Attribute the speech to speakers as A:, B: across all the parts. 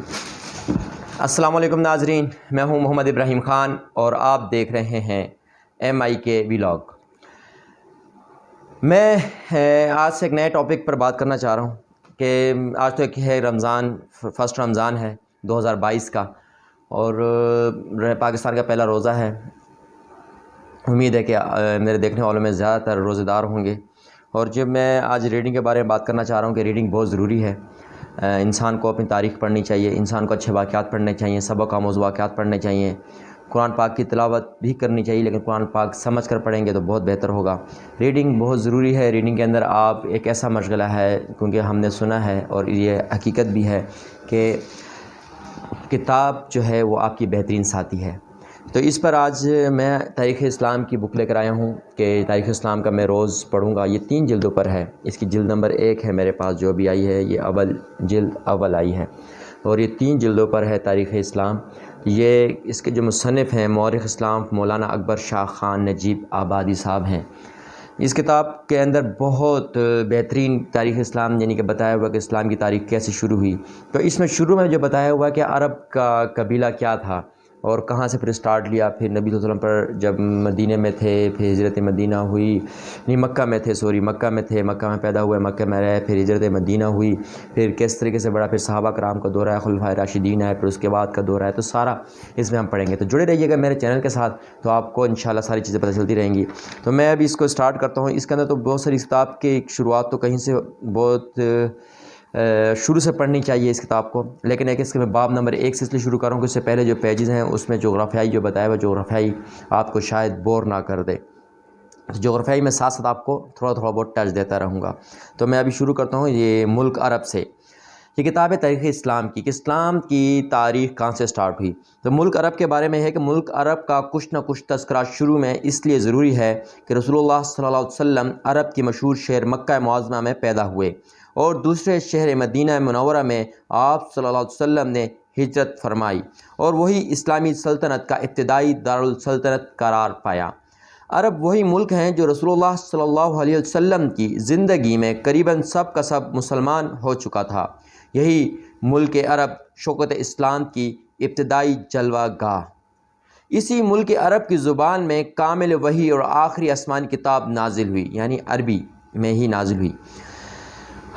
A: السلام علیکم ناظرین، میں ہوں محمد ابراہیم خان اور آپ دیکھ رہے ہیں MIK ولاگ۔ میں آج سے ایک نئے ٹاپک پر بات کرنا چاہ رہا ہوں کہ آج تو ایک ہے رمضان، فرسٹ رمضان ہے 2022 کا، اور پاکستان کا پہلا روزہ ہے۔ امید ہے کہ میرے دیکھنے والوں میں زیادہ تر روزے دار ہوں گے، اور جب میں آج ریڈنگ کے بارے میں بات کرنا چاہ رہا ہوں کہ ریڈنگ بہت ضروری ہے۔ انسان کو اپنی تاریخ پڑھنی چاہیے، انسان کو اچھے واقعات پڑھنے چاہیے، سبق آموز واقعات پڑھنے چاہیے، قرآن پاک کی تلاوت بھی کرنی چاہیے، لیکن قرآن پاک سمجھ کر پڑھیں گے تو بہت بہتر ہوگا۔ ریڈنگ بہت ضروری ہے۔ ریڈنگ کے اندر آپ ایک ایسا مشغلہ ہے، کیونکہ ہم نے سنا ہے اور یہ حقیقت بھی ہے کہ کتاب جو ہے وہ آپ کی بہترین ساتھی ہے۔ تو اس پر آج میں تاریخ اسلام کی بک لے کر آیا ہوں کہ تاریخ اسلام کا میں روز پڑھوں گا۔ یہ 3 جلدوں پر ہے۔ اس کی جلد نمبر 1 ہے میرے پاس جو بھی آئی ہے، یہ جلد اول آئی ہے، اور یہ 3 جلدوں پر ہے تاریخ اسلام۔ یہ اس کے جو مصنف ہیں مورخ اسلام مولانا اکبر شاہ خان نجیب آبادی صاحب ہیں۔ اس کتاب کے اندر بہت بہترین تاریخ اسلام یعنی کہ بتایا ہوا کہ اسلام کی تاریخ کیسے شروع ہوئی۔ تو اس میں شروع میں جو بتایا ہوا کہ عرب کا قبیلہ کیا تھا اور کہاں سے پھر سٹارٹ لیا، پھر نبی صلی اللہ علیہ وسلم پر جب مدینے میں تھے، پھر ہجرت مدینہ ہوئی، نہیں مکہ میں تھے، مکہ میں تھے، مکہ میں پیدا ہوئے، مکہ میں رہے، پھر ہجرت مدینہ ہوئی، پھر کس طریقے سے بڑھا، پھر صحابہ کرام کا دورہ ہے، خلفائے راشدین ہے، پھر اس کے بعد کا دورہ ہے۔ تو سارا اس میں ہم پڑھیں گے، تو جڑے رہیے گا میرے چینل کے ساتھ، تو آپ کو انشاءاللہ ساری چیزیں پتہ چلتی رہیں گی۔ تو میں ابھی اس کو سٹارٹ کرتا ہوں۔ اس کے اندر تو بہت ساری کتاب کی شروعات تو کہیں سے بہت شروع سے پڑھنی چاہیے اس کتاب کو، لیکن ایک اس کے میں باب نمبر 1 سے اس لیے شروع کروں کہ اس سے پہلے جو پیجز ہیں اس میں جغرافیائی جو بتایا ہوا جغرافیائی آپ کو شاید بور نہ کر دے۔ جغرافیائی میں ساتھ ساتھ آپ کو تھوڑا بہت ٹچ دیتا رہوں گا۔ تو میں ابھی شروع کرتا ہوں یہ ملک عرب سے۔ یہ کتاب ہے تاریخ اسلام کی، کہ اسلام کی تاریخ کہاں سے سٹارٹ ہوئی۔ تو ملک عرب کے بارے میں ہے کہ ملک عرب کا کچھ نہ کچھ تذکرہ شروع میں اس لیے ضروری ہے کہ رسول اللہ صلی اللہ علیہ وسلم عرب کی مشہور شہر مکہ معظمہ میں پیدا ہوئے، اور دوسرے شہر مدینہ منورہ میں آپ صلی اللہ علیہ وسلم نے ہجرت فرمائی، اور وہی اسلامی سلطنت کا ابتدائی دارالسلطنت قرار پایا۔ عرب وہی ملک ہیں جو رسول اللہ صلی اللہ علیہ وسلم کی زندگی میں قریباً سب کا سب مسلمان ہو چکا تھا۔ یہی ملک عرب شوکت اسلام کی ابتدائی جلوہ گاہ۔ اسی ملک عرب کی زبان میں کامل وحی اور آخری آسمانی کتاب نازل ہوئی، یعنی عربی میں ہی نازل ہوئی۔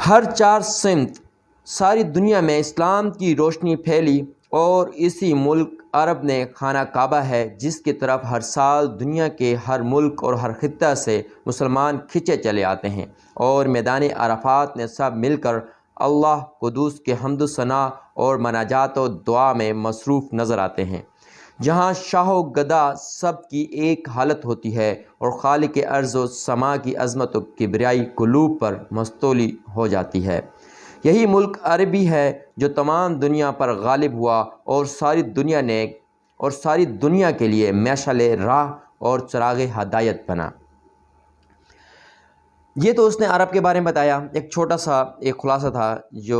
A: ہر 4 سمت ساری دنیا میں اسلام کی روشنی پھیلی، اور اسی ملک عرب نے خانہ کعبہ ہے جس کی طرف ہر سال دنیا کے ہر ملک اور ہر خطہ سے مسلمان کھنچے چلے آتے ہیں، اور میدان عرفات نے سب مل کر اللہ قدوس کے حمد و ثنا اور مناجات و دعا میں مصروف نظر آتے ہیں، جہاں شاہ و گدا سب کی ایک حالت ہوتی ہے، اور خالق ارض و سما کی عظمت و کبریائی قلوب پر مستولی ہو جاتی ہے۔ یہی ملک عربی ہے جو تمام دنیا پر غالب ہوا، اور ساری دنیا کے لیے مشعل راہ اور چراغ ہدایت بنا۔ یہ تو اس نے عرب کے بارے میں بتایا، ایک چھوٹا سا ایک خلاصہ تھا جو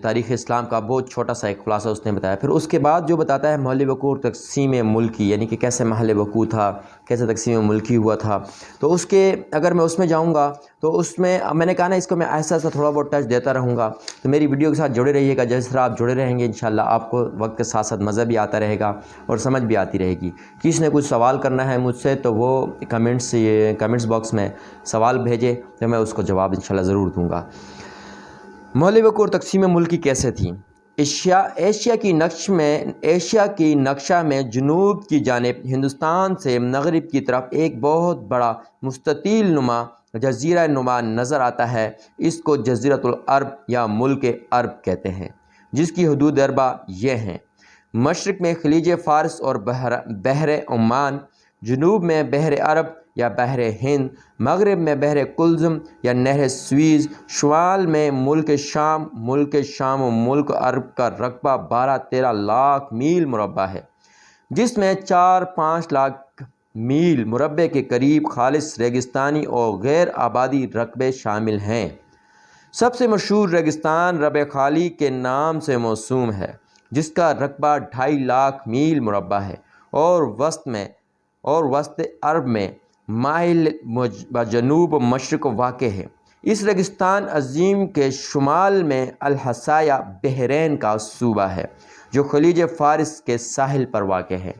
A: تاریخ اسلام کا بہت چھوٹا سا ایک خلاصہ اس نے بتایا۔ پھر اس کے بعد جو بتاتا ہے محل وقوع تقسیم ملکی، یعنی کہ کیسے محل وقوع تھا، کیسے تقسیم ملکی ہوا تھا۔ تو اس کے اگر میں اس میں جاؤں گا تو اس میں نے کہا نا اس کو میں ایسا تھوڑا بہت ٹچ دیتا رہوں گا، تو میری ویڈیو کے ساتھ جڑے رہیے گا۔ جس طرح آپ جڑے رہیں گے انشاءاللہ آپ کو وقت کے ساتھ ساتھ مزہ بھی آتا رہے گا اور سمجھ بھی آتی رہے گی۔ کسی نے کچھ سوال کرنا ہے مجھ سے تو وہ کمنٹس باکس میں سوال بھیجے تو میں اس کو جواب انشاءاللہ ضرور دوں گا۔ محل وقوع اور تقسیم ملکی کیسے تھی؟ ایشیا کی نقشہ میں جنوب کی جانب ہندوستان سے مغرب کی طرف ایک بہت بڑا مستطیل نما جزیرہ نما نظر آتا ہے۔ اس کو جزیرۃ العرب یا ملک عرب کہتے ہیں، جس کی حدود اربع یہ ہیں: مشرق میں خلیج فارس اور بحر عمان، جنوب میں بحر عرب یا بحر ہند، مغرب میں بحر قلزم یا نہر سویز، شمال میں ملک شام و ملک عرب کا رقبہ 12-13 لاکھ میل مربع ہے، جس میں 4-5 لاکھ میل مربع کے قریب خالص ریگستانی اور غیر آبادی رقبے شامل ہیں۔ سب سے مشہور ریگستان ربع خالی کے نام سے موسوم ہے، جس کا رقبہ 2.5 لاکھ میل مربع ہے، اور وسط عرب میں مائل بجنوب و مشرق واقع ہے۔ اس ریگستان عظیم کے شمال میں الحصایہ بحرین کا صوبہ ہے جو خلیج فارس کے ساحل پر واقع ہے۔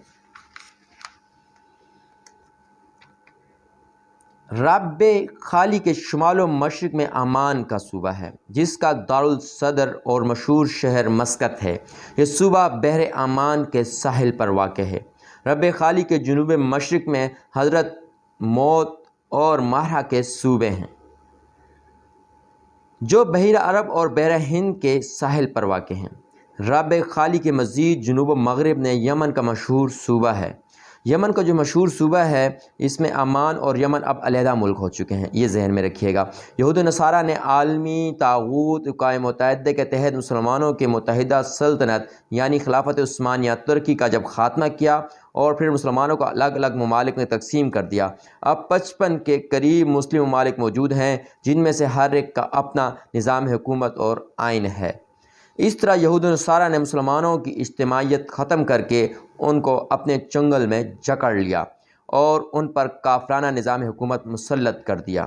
A: رب خالی کے شمال و مشرق میں عمان کا صوبہ ہے جس کا دارالصدر اور مشہور شہر مسقط ہے۔ یہ صوبہ بحر عمان کے ساحل پر واقع ہے۔ رب خالی کے جنوب مشرق میں حضرت موت اور ماہرہ کے صوبے ہیں جو بحیرہ عرب اور بحیرہ ہند کے ساحل پر واقع ہیں۔ رب خالی کے مزید جنوب و مغرب میں یمن کا مشہور صوبہ ہے۔ یمن کا جو مشہور صوبہ ہے اس میں عمان اور یمن اب علیحدہ ملک ہو چکے ہیں، یہ ذہن میں رکھیے گا۔ یہود و نصارہ نے عالمی طاغوت قائم متحدہ کے تحت مسلمانوں کے متحدہ سلطنت یعنی خلافت عثمانیہ ترکی کا جب خاتمہ کیا اور پھر مسلمانوں کو الگ الگ ممالک میں تقسیم کر دیا۔ اب 55 کے قریب مسلم ممالک موجود ہیں جن میں سے ہر ایک کا اپنا نظام حکومت اور آئین ہے۔ اس طرح یہود و نصارہ نے مسلمانوں کی اجتماعیت ختم کر کے ان کو اپنے چنگل میں جکڑ لیا اور ان پر کافرانہ نظام حکومت مسلط کر دیا۔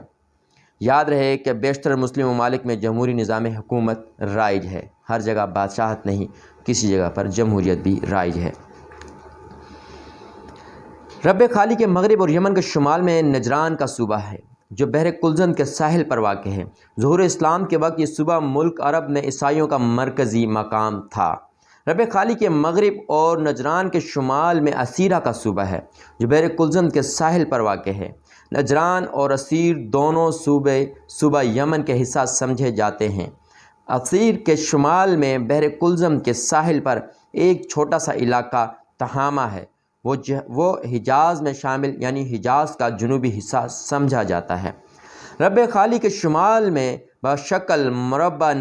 A: یاد رہے کہ بیشتر مسلم ممالک میں جمہوری نظام حکومت رائج ہے، ہر جگہ بادشاہت نہیں، کسی جگہ پر جمہوریت بھی رائج ہے۔ رب خالی کے مغرب اور یمن کے شمال میں نجران کا صوبہ ہے جو بحر کلزم کے ساحل پر واقع ہے۔ ظہور اسلام کے وقت یہ صوبہ ملک عرب میں عیسائیوں کا مرکزی مقام تھا۔ رب خالی کے مغرب اور نجران کے شمال میں اسیرہ کا صوبہ ہے جو بحر کلزم کے ساحل پر واقع ہے۔ نجران اور اسیر دونوں صوبہ یمن کے حصہ سمجھے جاتے ہیں۔ اسیر کے شمال میں بحر کلزم کے ساحل پر ایک چھوٹا سا علاقہ تہامہ ہے، وہ حجاز میں شامل یعنی حجاز کا جنوبی حصہ سمجھا جاتا ہے۔ رب خالی کے شمال میں بشکل مربع